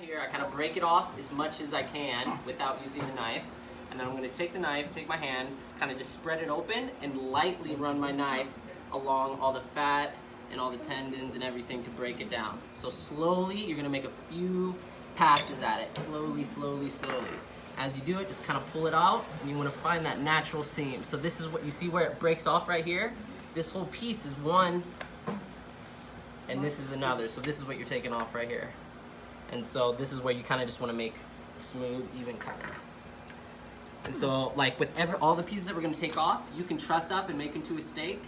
Here, I kind of break it off as much as I can without using the knife. And then I'm going to take the knife, take my hand, kind of just spread it open and lightly run my knife along all the fat and all the tendons and everything to break it down. So slowly, you're going to make a few passes at it. Slowly, slowly, slowly. As you do it, just kind of pull it out, and you want to find that natural seam. So this is what you see where it breaks off right here. This whole piece is one, and this is another. So this is what you're taking off right here. And so this is where you kind of just want to make a smooth, even cut. And so, like with all the pieces that we're going to take off, you can truss up and make into a steak,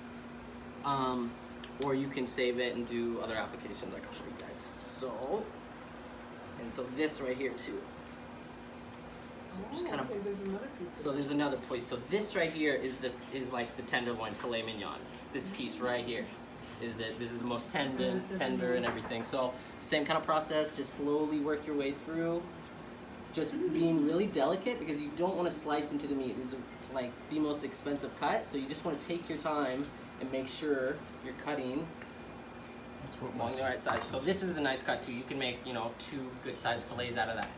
or you can save it and do other applications like I'll show you guys. So, and so this right here too. So just kind of. Okay, there's another piece. So there's another piece. So this right here is like the tenderloin filet mignon. This piece right here is it. This is the most tender and everything. So same kind of process. Just slowly work your way through. Just being really delicate because you don't want to slice into the meat. These are like the most expensive cut. So you just want to take your time and make sure you're cutting along the right size. So this is a nice cut too. You can make 2 good sized fillets out of that.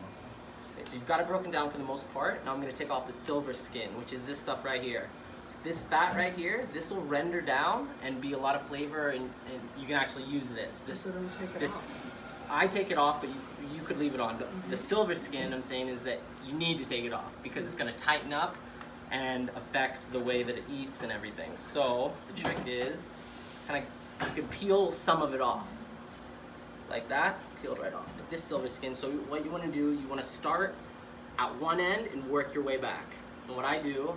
Okay, so you've got it broken down for the most part. Now I'm going to take off the silver skin, which is this stuff right here. This fat right here, this will render down and be a lot of flavor, and you can actually use this. So don't take it off. I take it off, but you could leave it on. The silver skin, I'm saying, is that you need to take it off because it's going to tighten up and affect the way that it eats and everything. So the trick is, kind of, you can peel some of it off, like that, peeled right off. But this silver skin, so what you want to do, you want to start at one end and work your way back. And what I do,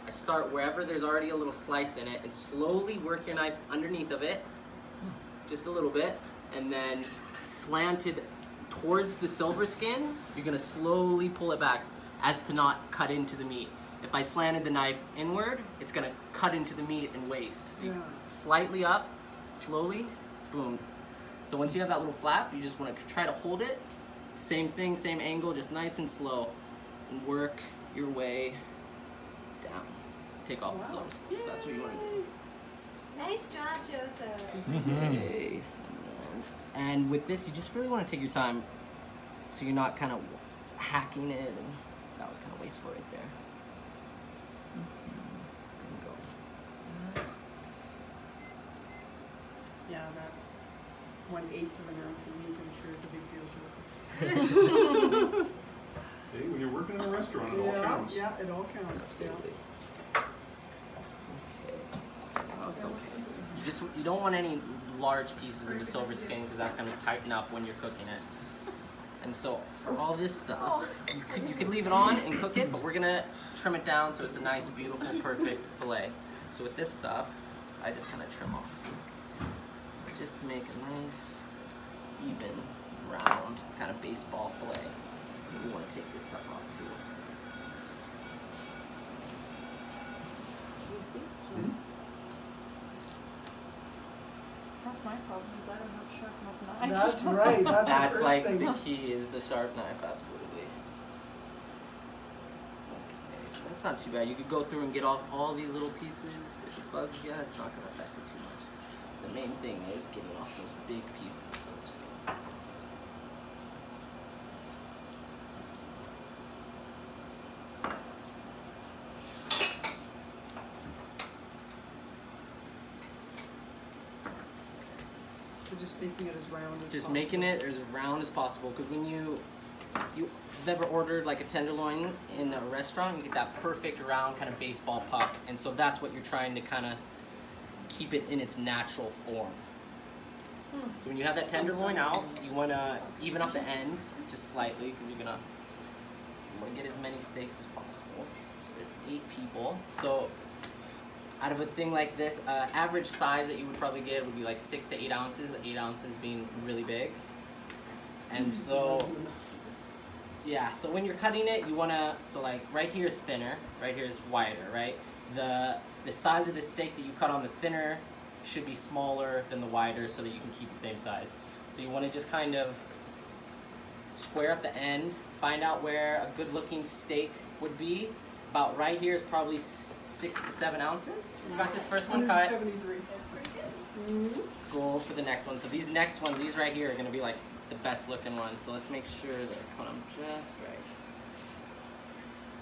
I start wherever there's already a little slice in it and slowly work your knife underneath of it, just a little bit, and then slanted towards the silver skin, you're going to slowly pull it back as to not cut into the meat. If I slanted the knife inward, it's going to cut into the meat and waste. So you slightly up, slowly, boom. So once you have that little flap, you just want to try to hold it. Same thing, same angle, just nice and slow. And work your way down. Take off the silver skin. So that's what you want to do. Nice job, Joseph. Okay. And with this, you just really want to take your time so you're not kind of hacking it. And that was kind of wasteful right there. There Yeah, that 1/8 of an ounce of meat, I'm sure, is a big deal, Joseph. Hey, when you're working in a restaurant, it all counts. Yeah, it all counts. Absolutely. Okay. So it's okay. You don't want any large pieces of the silver skin because that's going to tighten up when you're cooking it. And so for all this stuff, you could leave it on and cook it, but we're going to trim it down so it's a nice, beautiful, perfect fillet. So with this stuff, I just kind of trim off. Just to make a nice, even, round, kind of baseball fillet. We want to take this stuff off too. You see? Mhm. That's my problem, is I don't have sharp enough knives. That's right. That's the That's first like thing. the key is the sharp knife, absolutely. Okay, so that's not too bad. You could go through and get off all these little pieces. If it bugs you, it's not going to affect it too much. The main thing is getting off those big pieces of silver skin. So just making it as round as possible. Just making it as round as possible, because when you've ever ordered like a tenderloin in a restaurant, you get that perfect round kind of baseball puck, and so that's what you're trying to kind of keep it in its natural form. So when you have that tenderloin out, you want to even up the ends just slightly, because you want to get as many steaks as possible. So there's 8 people. So out of a thing like this, average size that you would probably get would be like 6 to 8 ounces, 8 ounces being really big. And so, yeah, so when you're cutting it, you want to, so like right here is thinner, right here is wider, right? The size of the steak that you cut on the thinner should be smaller than the wider so that you can keep the same size. So you want to just kind of square up the end, find out where a good looking steak would be. About right here is probably 6 to 7 ounces. We got this first one cut. 173. That's pretty good. Go for the next one. So these next ones, these right here are going to be like the best looking ones. So let's make sure they're coming just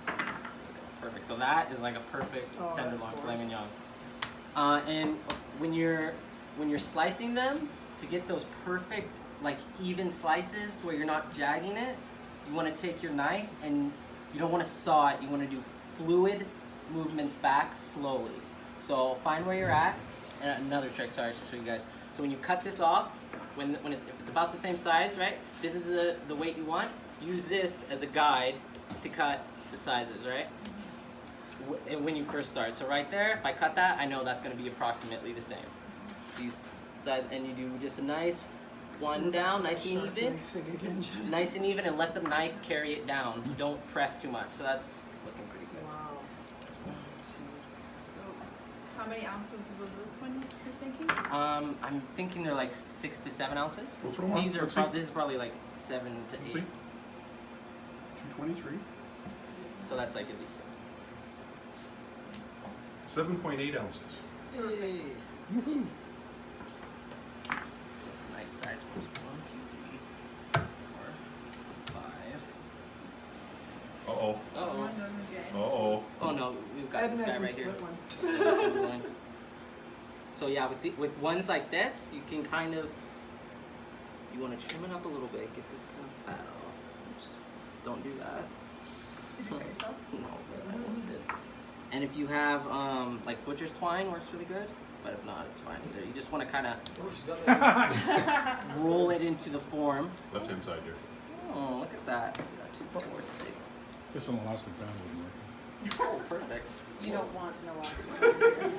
right. Perfect. So that is like a perfect Oh, that's tenderloin filet gorgeous. mignon. And when you're slicing them, to get those perfect like even slices where you're not jagging it, you want to take your knife and you don't want to saw it. You want to do fluid movements back slowly. So find where you're at. And another trick, sorry, I should show you guys. So when you cut this off, if it's about the same size, right? This is the weight you want. Use this as a guide to cut the sizes, right? When you first start. So right there, if I cut that, I know that's going to be approximately the same. So and you do just a nice one down, nice and Sharp even. knife thing again, Jen. Nice and even, and let the knife carry it down. Don't press too much. So that's looking pretty good. Wow. So, how many ounces was this one you're thinking? I'm thinking they're like 6 to 7 ounces. Well, throw 'em on. These are Let's see. this is probably like 7 to 8. Let's see. 223. So that's like at least 7.8 ounces. Yay. So it's a nice size. 1, 2, 3, 4, 5. Uh-oh. Uh-oh. Uh-oh. Oh no, we've got Ed this and I guy can right here. split one. So yeah, with ones like this, you can kind of, you want to trim it up a little bit, get this kind of fat off. Oops. Don't do that. Did you cut yourself? No, but I almost did. And if you have like butcher's twine, works really good. But if not, it's fine either. You just want to kind of roll it into the form. Left-hand side here. Oh, look at that. You got 2, 4, 6. This an elastic band would work. Oh, perfect. You don't want no one.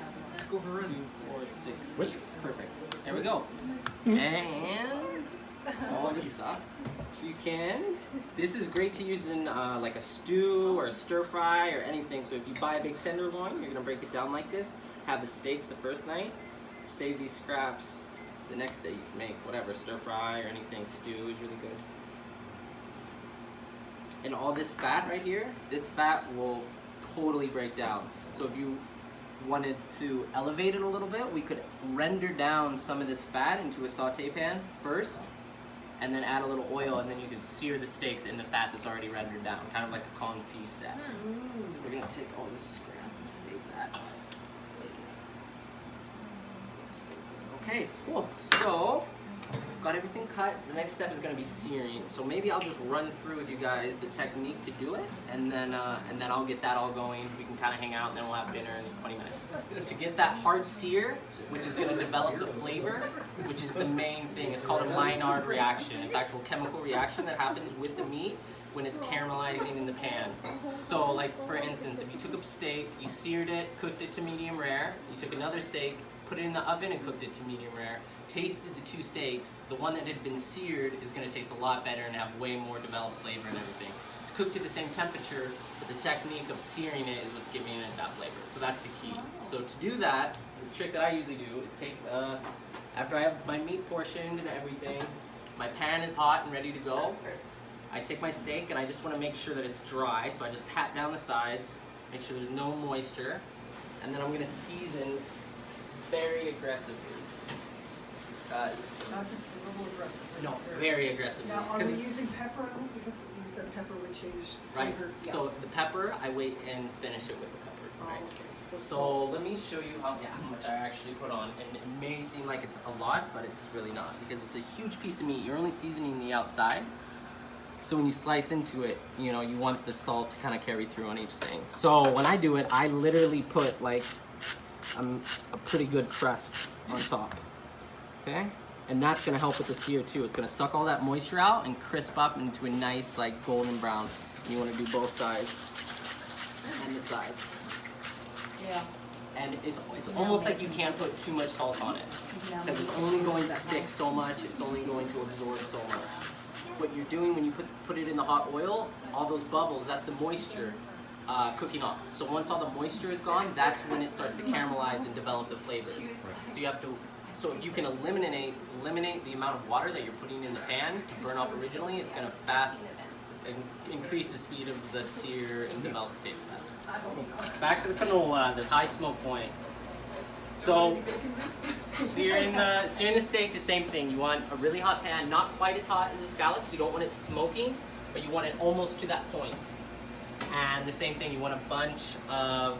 Go for 2, 4, 6. Which? 8. Perfect. There we go. And all this stuff. You can. This is great to use in like a stew or a stir fry or anything. So if you buy a big tenderloin, you're gonna break it down like this. Have the steaks the first night. Save these scraps. The next day you can make whatever stir fry or anything. Stew is really good. And all this fat right here, this fat will totally break down. So if you wanted to elevate it a little bit, we could render down some of this fat into a saute pan first, and then add a little oil, and then you can sear the steaks in the fat that's already rendered down, kind of like a confit step. We're gonna take all this scrap and save that. Okay, cool. So, got everything cut. The next step is gonna be searing. So maybe I'll just run through with you guys the technique to do it, and then I'll get that all going. We can kind of hang out, and then we'll have dinner in 20 minutes. To get that hard sear, which is gonna develop the flavor, which is the main thing. It's called a Maillard reaction. It's actual chemical reaction that happens with the meat when it's caramelizing in the pan. So like for instance, if you took a steak, you seared it, cooked it to medium rare, you took another steak, put it in the oven and cooked it to medium rare, tasted the 2 steaks, the one that had been seared is going to taste a lot better and have way more developed flavor and everything. It's cooked to the same temperature, but the technique of searing it is what's giving it that flavor. So that's the key. So to do that, the trick that I usually do is take, after I have my meat portioned and everything, my pan is hot and ready to go. I take my steak and I just want to make sure that it's dry, so I just pat down the sides, make sure there's no moisture, and then I'm going to season very aggressively. Not just a little aggressive. No, very aggressively. Now, are 'Cause- we using pepper on this? Because you said pepper would change right. flavor. Yeah. So the pepper, I wait and finish it with the pepper. Oh, Right. okay. So let me show you how much I actually put on. And it may seem like it's a lot, but it's really not, because it's a huge piece of meat. You're only seasoning the outside. So when you slice into it, you know, you want the salt to kind of carry through on each thing. So when I do it, I literally put like a pretty good crust on top. Okay? And that's gonna help with the sear too. It's gonna suck all that moisture out and crisp up into a nice like golden brown. You wanna do both sides and the sides. Yeah. And it's almost like you can't put too much salt on it, because it's only going to stick so much, it's only going to absorb so much. What you're doing when you put it in the hot oil, all those bubbles, that's the moisture cooking off. So once all the moisture is gone, that's when it starts to caramelize and develop the flavors. So you have to, so if you can eliminate the amount of water that you're putting in the pan to burn off originally, it's going to increase the speed of the sear and develop the flavor faster. Back to the canola, this high smoke point. So searing the steak, the same thing. You want a really hot pan, not quite as hot as the scallops. You don't want it smoking, but you want it almost to that point. And the same thing, you want a bunch of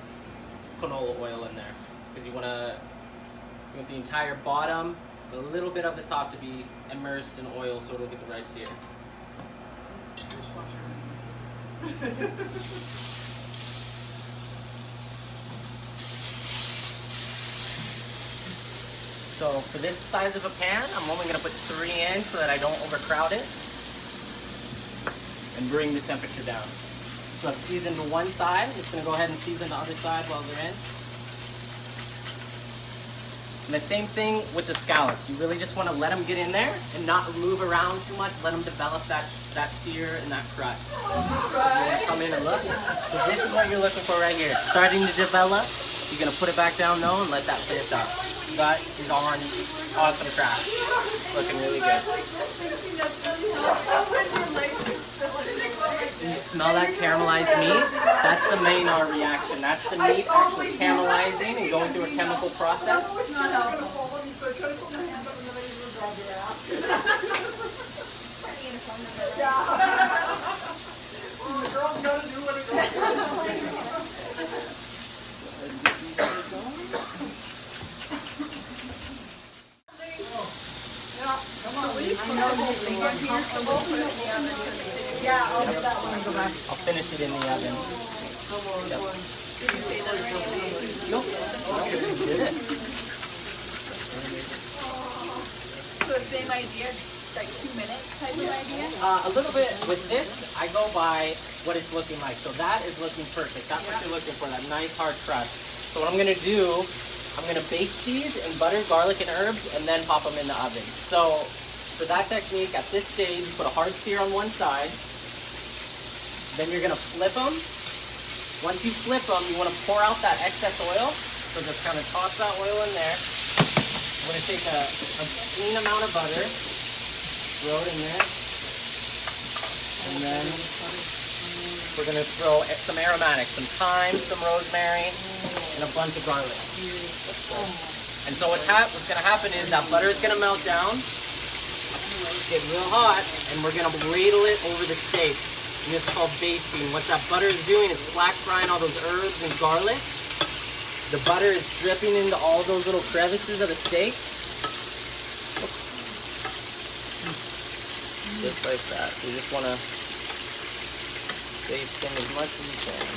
canola oil in there because you want the entire bottom, a little bit of the top to be immersed in oil so it'll get the right sear. So for this size of a pan, I'm only going to put 3 in so that I don't overcrowd it and bring the temperature down. So I've seasoned one side. I'm just going to go ahead and season the other side while they're in. And the same thing with the scallops. You really just want to let them get in there and not move around too much. Let them develop that sear and that crust. You want to come in and look. So this is what you're looking for right here. It's starting to develop. You're going to put it back down though and let that finish up. That is on awesome track. Looking really good. You smell that caramelized meat? That's the Maynard reaction. That's the meat actually caramelizing and going through a chemical process. Yeah, I'll do that one and go back. I'll finish it in the oven. Yep. Did you say that already? Nope. You did it. So same idea, like 2 minutes type of idea? A little bit with this, I go by what it's looking like. So that is looking perfect. That's what you're looking for, that nice hard crust. So what I'm going to do, I'm going to baste these in butter, garlic, and herbs, and then pop them in the oven. So for that technique, at this stage, you put a hard sear on one side. Then you're going to flip them. Once you flip them, you want to pour out that excess oil. So just kind of toss that oil in there. I'm going to take a clean amount of butter, throw it in there. And then we're going to throw some aromatics, some thyme, some rosemary, and a bunch of garlic. And so what's going to happen is that butter is going to melt down, get real hot, and we're going to ladle it over the steak. And this is called basting. What that butter is doing is flash frying all those herbs and garlic. The butter is dripping into all those little crevices of the steak. Oops. Just like that. You just want to baste them as much as you can.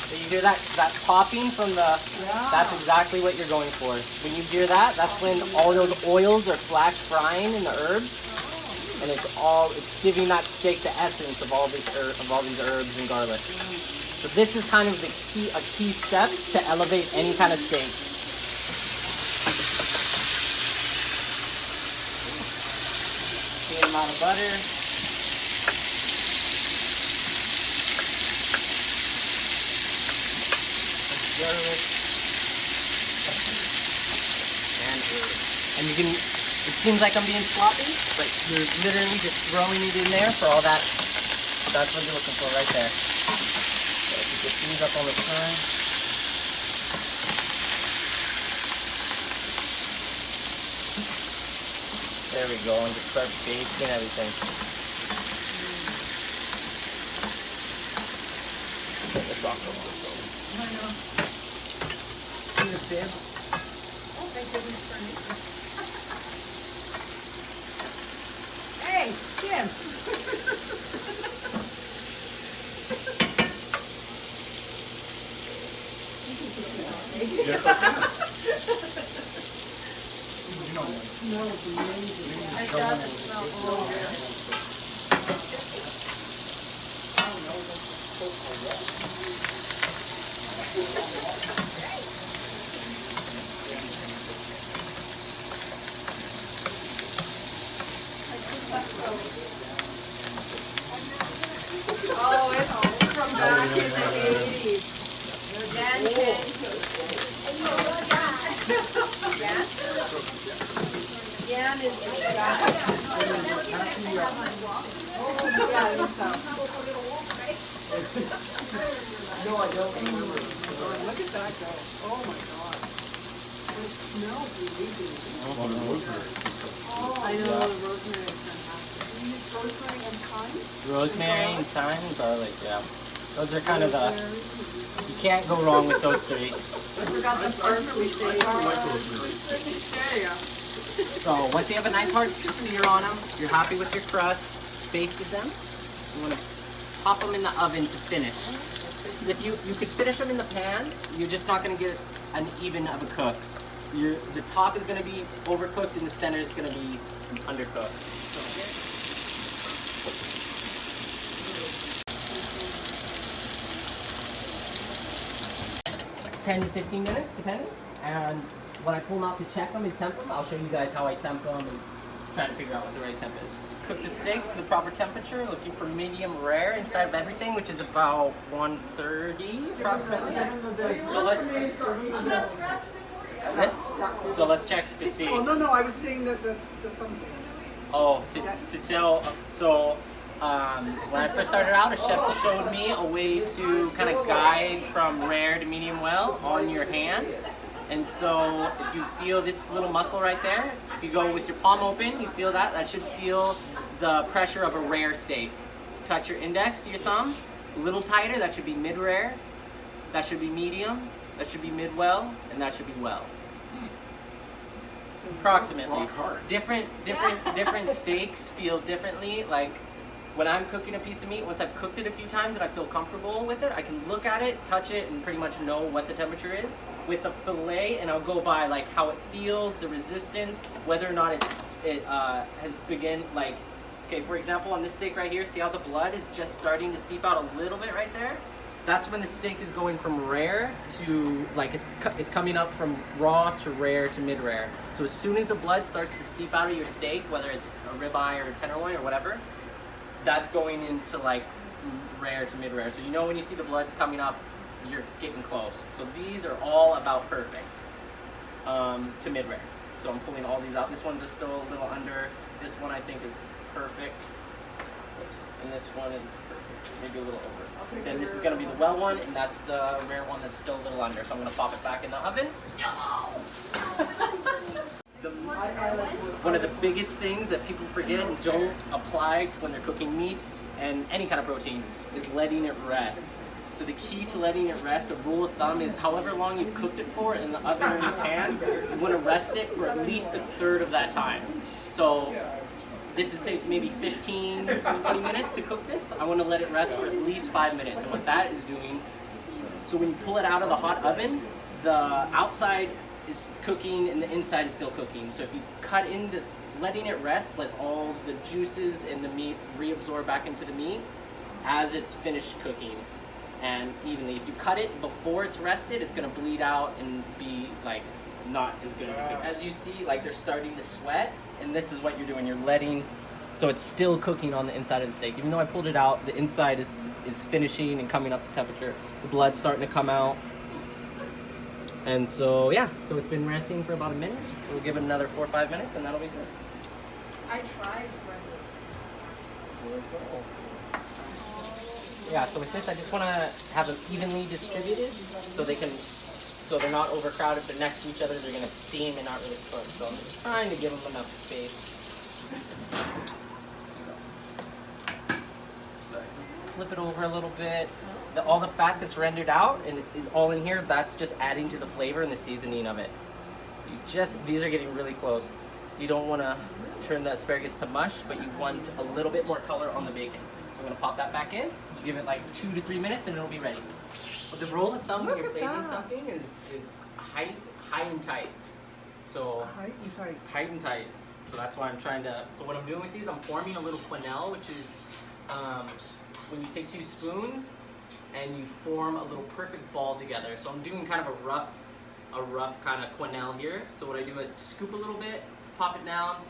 So you hear that popping from the, that's exactly what you're going for. When you hear that, that's when all those oils are flash frying in the herbs. And it's giving that steak the essence of all these herbs and garlic. So this is kind of a key step to elevate any kind of steak. Same amount of butter. Garlic and herbs. And you can, it seems like I'm being sloppy, but you're literally just throwing it in there for all that. That's what you're looking for right there. So if you get these up on the side. There we go, and just start basting everything. Get this off the wall. I know. In the bib. Oh, thank goodness for nature. Hey, Jim. Yes, I can. Smells amazing. It does, it smells so good. Oh, it's from back in the 80s. Yeah? Dan is the guy. No, I don't remember. Look at that go. Oh my god. It smells amazing. I know, the rosemary is fantastic. Do you use rosemary and thyme? Rosemary and thyme and garlic, yeah. Those are kind of the, you can't go wrong with those three. I forgot the parsley sage. Yeah. So once you have a nice hard sear on them, you're happy with your crust, basted them, you want to pop them in the oven to finish. If you could finish them in the pan, you're just not going to get an even of a cook. The top is going to be overcooked and the center is going to be undercooked. 10 to 15 minutes, depending. And when I pull them out to check them and temp them, I'll show you guys how I temp them and try to figure out what the right temp is. Cook the steaks to the proper temperature, looking for medium rare inside of everything, which is about 130 approximately. So let's check to see. Oh, no, I was saying that the thumbnail. Oh, to tell, so when I first started out, a chef showed me a way to kind of guide from rare to medium well on your hand. And so if you feel this little muscle right there, if you go with your palm open, you feel that, that should feel the pressure of a rare steak. Touch your index to your thumb, a little tighter, that should be mid-rare, that should be medium, that should be mid-well, and that should be well. Approximately. Different steaks feel differently. Like when I'm cooking a piece of meat, once I've cooked it a few times and I feel comfortable with it, I can look at it, touch it, and pretty much know what the temperature is. With a fillet, and I'll go by like how it feels, the resistance, whether or not it has begun, like, okay, for example, on this steak right here, see how the blood is just starting to seep out a little bit right there? That's when the steak is going from rare to, like, it's coming up from raw to rare to mid-rare. So as soon as the blood starts to seep out of your steak, whether it's a ribeye or a tenderloin or whatever, that's going into like rare to mid-rare. So you know when you see the blood's coming up, you're getting close. So these are all about perfect to mid-rare. So I'm pulling all these out. This one's still a little under. This one I think is perfect. Oops. And this one is perfect, maybe a little over. Then this is going to be the well one, and that's the rare one that's still a little under. So I'm going to pop it back in the oven. One of the biggest things that people forget and don't apply when they're cooking meats and any kind of proteins is letting it rest. So the key to letting it rest, the rule of thumb is however long you've cooked it for in the oven or in the pan, you want to rest it for at least a third of that time. So this is take maybe 15, 20 minutes to cook this. I want to let it rest for at least 5 minutes. And what that is doing, so when you pull it out of the hot oven, the outside is cooking and the inside is still cooking. So if you cut into letting it rest, lets all the juices and the meat reabsorb back into the meat as it's finished cooking. And evenly, if you cut it before it's rested, it's gonna bleed out and be like not as good as it could. As you see, like they're starting to sweat, and this is what you're doing. You're letting, so it's still cooking on the inside of the steak. Even though I pulled it out, the inside is finishing and coming up to temperature. The blood's starting to come out. And so yeah, so it's been resting for about a minute. So we'll give it another 4 or 5 minutes, and that'll be good. I tried to run this. Yeah, so with this, I just want to have them evenly distributed so they're not overcrowded. They're next to each other. They're going to steam and not really cook. So I'm just trying to give them enough space. Flip it over a little bit. All the fat that's rendered out and is all in here. That's just adding to the flavor and the seasoning of it. So these are getting really close. You don't want to turn the asparagus to mush, but you want a little bit more color on the bacon. So I'm going to pop that back in. Give it like 2 to 3 minutes and it'll be ready. But the rule of thumb when you're baking something is high and tight. So height and tight. So that's why I'm trying to. So what I'm doing with these, I'm forming a little quenelle, which is when you take 2 spoons and you form a little perfect ball together. So I'm doing kind of a rough kind of quenelle here. So what I do is scoop a little bit, pop it down.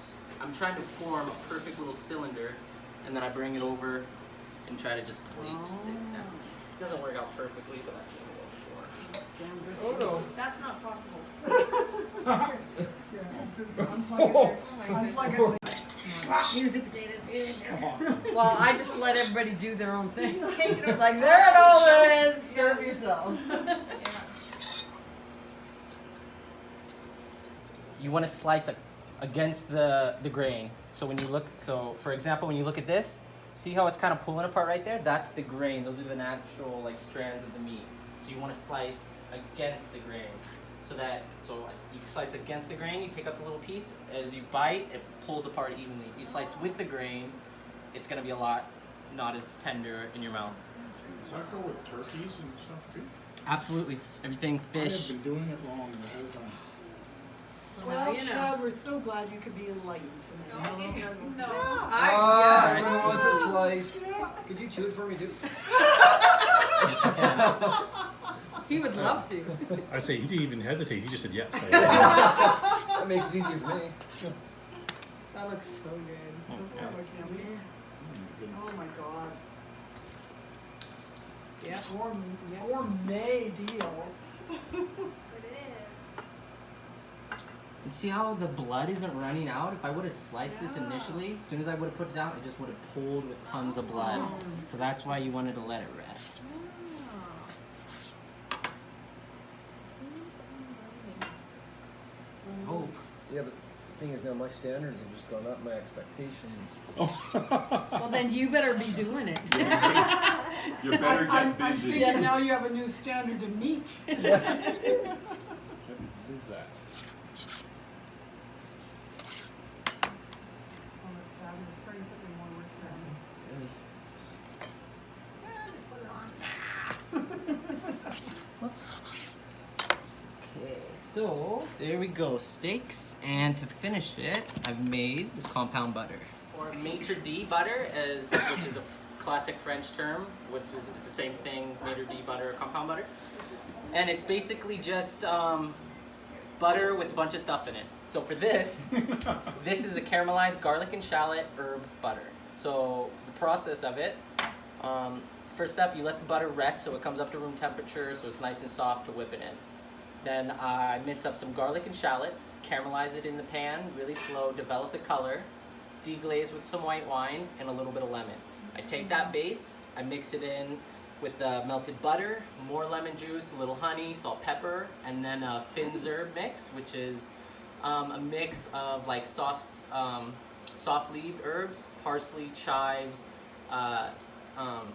I'm trying to form a perfect little cylinder, and then I bring it over and try to just place it down. It doesn't work out perfectly, but that's what I'm going for. That's not possible. Yeah, just unplug it there. Unplug it. Here's the potatoes, here's Well, I just let everybody do their own thing. It's like, there it all is. Serve yourself. You want to slice against the grain. So when you look, so for example, when you look at this, see how it's kind of pulling apart right there? That's the grain. Those are the natural like strands of the meat. So you want to slice against the grain. So you slice against the grain, you pick up the little piece. As you bite, it pulls apart evenly. If you slice with the grain, it's going to be a lot not as tender in your mouth. Does that go with turkeys and stuff too? Absolutely. Everything I have fish. been doing it wrong the whole time. Well, you know. Chad, we're so glad you could be enlightened tonight. No. Everyone wants a slice. Could you chew it for me too? He would love to. I'd say he didn't even hesitate. He just said yes. That makes it easier for me. That looks so good. Doesn't that look yummy? Oh my god. Yeah. Gourmet deal. And see how the blood isn't running out? If I would have sliced this initially, as soon as I would have put it down, it just would have pulled with tons of blood. So that's why you wanted to let it rest. Oh. Yeah, but the thing is now my standards have just gone up, my expectations. Well, then you better be doing it. You better get I'm busy. thinking now you have a new standard to meet. What is that? Oh, that's fabulous. Sorry, you put in more work Okay, so there we go, steaks. And to finish it, I've made this compound butter. Or maitre d' butter, which is a classic French term, it's the same thing, maitre d' butter or compound butter. And it's basically just butter with a bunch of stuff in it. So for this, this is a caramelized garlic and shallot herb butter. So for the process of it, first step, you let the butter rest so it comes up to room temperature so it's nice and soft to whip it in. Then I mince up some garlic and shallots, caramelize it in the pan, really slow, develop the color, deglaze with some white wine and a little bit of lemon. I take that base, I mix it in with melted butter, more lemon juice, a little honey, salt, pepper, and then a Finzer mix, which is a mix of like soft leaf herbs, parsley, chives,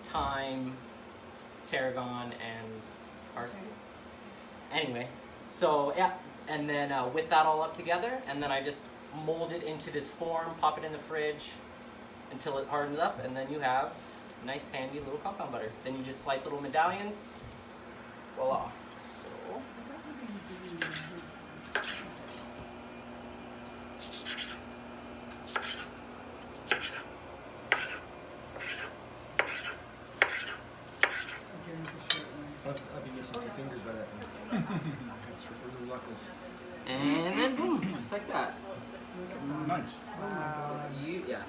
thyme, tarragon, and parsley. Anyway, so yeah, and then whip that all up together, and then I just mold it into this form, pop it in the fridge until it hardens up, and then you have nice handy little compound butter. Then you just slice little medallions, voila. So, I'll be missing 2 fingers by that time. Those are luckless. and then boom, just like that. Nice. Yeah.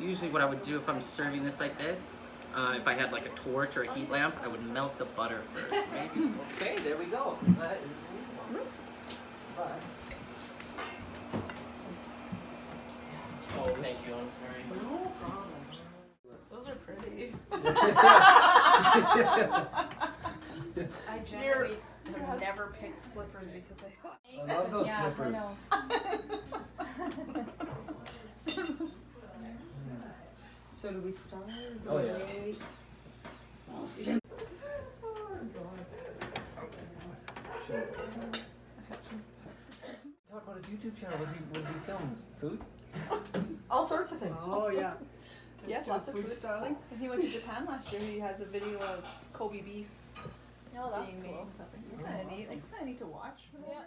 Usually what I would do if I'm serving this like this, if I had like a torch or a heat lamp, I would melt the butter first. Maybe. Okay, there we go. So that is but... Oh, thank you. I'm sorry. No problem. Those are pretty. I generally have never picked slippers because I thought. I love those Yeah, slippers. I know. So do we start? Oh, yeah. Wait. Talk about his YouTube channel. Was he filmed food? All sorts of things. Oh, yeah. Yeah, Just lots of food food. styling. And he went to Japan last year. He has a video of Kobe beef No, that's being made cool. and stuff. It's kind of neat. It's kind of neat to watch. Yeah.